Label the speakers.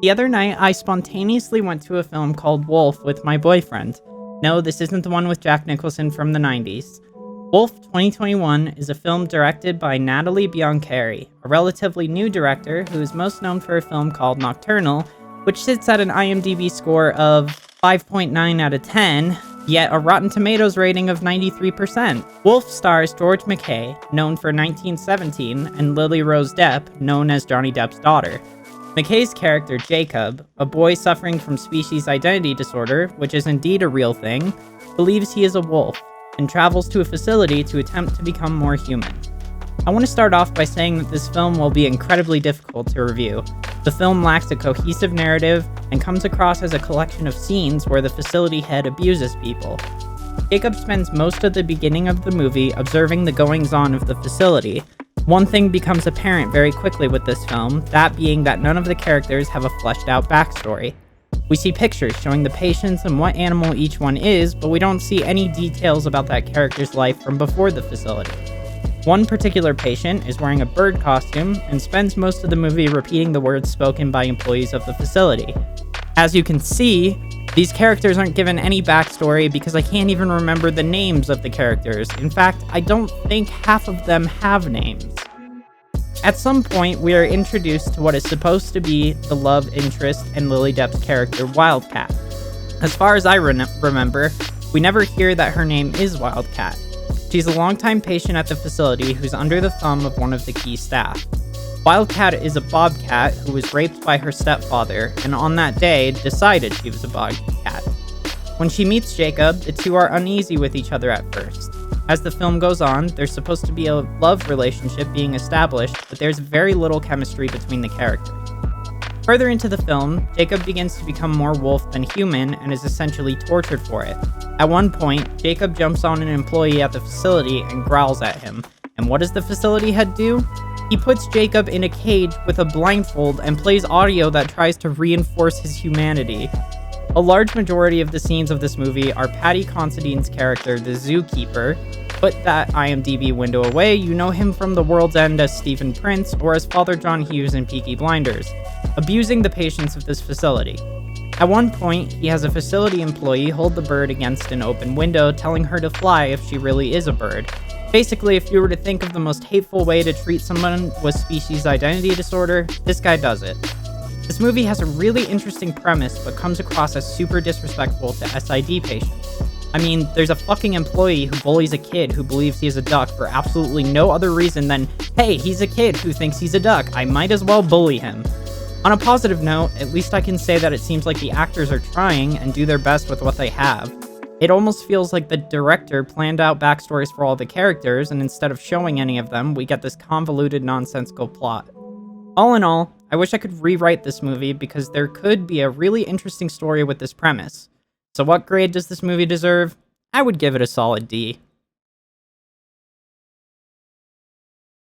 Speaker 1: The other night, I spontaneously went to a film called Wolf with my boyfriend. No, this isn't the one with Jack Nicholson from the 90s. Wolf 2021 is a film directed by Natalie Biancheri, a relatively new director who is most known for a film called Nocturnal, which sits at an IMDb score of 5.9 out of 10, yet a Rotten Tomatoes rating of 93%. Wolf stars George Mackay, known for 1917, and Lily Rose Depp, known as Johnny Depp's daughter. Mackay's character, Jacob, a boy suffering from species identity disorder, which is indeed a real thing, believes he is a wolf, and travels to a facility to attempt to become more human. I want to start off by saying that this film will be incredibly difficult to review. The film lacks a cohesive narrative and comes across as a collection of scenes where the facility head abuses people. Jacob spends most of the beginning of the movie observing the goings-on of the facility. One thing becomes apparent very quickly with this film, that being that none of the characters have a fleshed-out backstory. We see pictures showing the patients and what animal each one is, but we don't see any details about that character's life from before the facility. One particular patient is wearing a bird costume and spends most of the movie repeating the words spoken by employees of the facility. As you can see, these characters aren't given any backstory because I can't even remember the names of the characters. In fact, I don't think half of them have names. At some point, we are introduced to what is supposed to be the love interest in Lily Depp's character, Wildcat. As far as I remember, we never hear that her name is Wildcat. She's a longtime patient at the facility who's under the thumb of one of the key staff. Wildcat is a bobcat who was raped by her stepfather, and on that day, decided she was a bobcat. When she meets Jacob, the two are uneasy with each other at first. As the film goes on, there's supposed to be a love relationship being established, but there's very little chemistry between the characters. Further into the film, Jacob begins to become more wolf than human and is essentially tortured for it. At one point, Jacob jumps on an employee at the facility and growls at him. And what does the facility head do? He puts Jacob in a cage with a blindfold and plays audio that tries to reinforce his humanity. A large majority of the scenes of this movie are Paddy Considine's character, the zookeeper. Put that IMDb window away, you know him from The World's End as Stephen Prince or as Father John Hughes in Peaky Blinders, abusing the patients of this facility. At one point, he has a facility employee hold the bird against an open window, telling her to fly if she really is a bird. Basically, if you were to think of the most hateful way to treat someone with species identity disorder, this guy does it. This movie has a really interesting premise, but comes across as super disrespectful to SID patients. I mean, there's a fucking employee who bullies a kid who believes he is a duck for absolutely no other reason than, hey, he's a kid who thinks he's a duck, I might as well bully him. On a positive note, at least I can say that it seems like the actors are trying and do their best with what they have. It almost feels like the director planned out backstories for all the characters, and instead of showing any of them, we get this convoluted, nonsensical plot. All in all, I wish I could rewrite this movie because there could be a really interesting story with this premise. So what grade does this movie deserve? I would give it a solid D.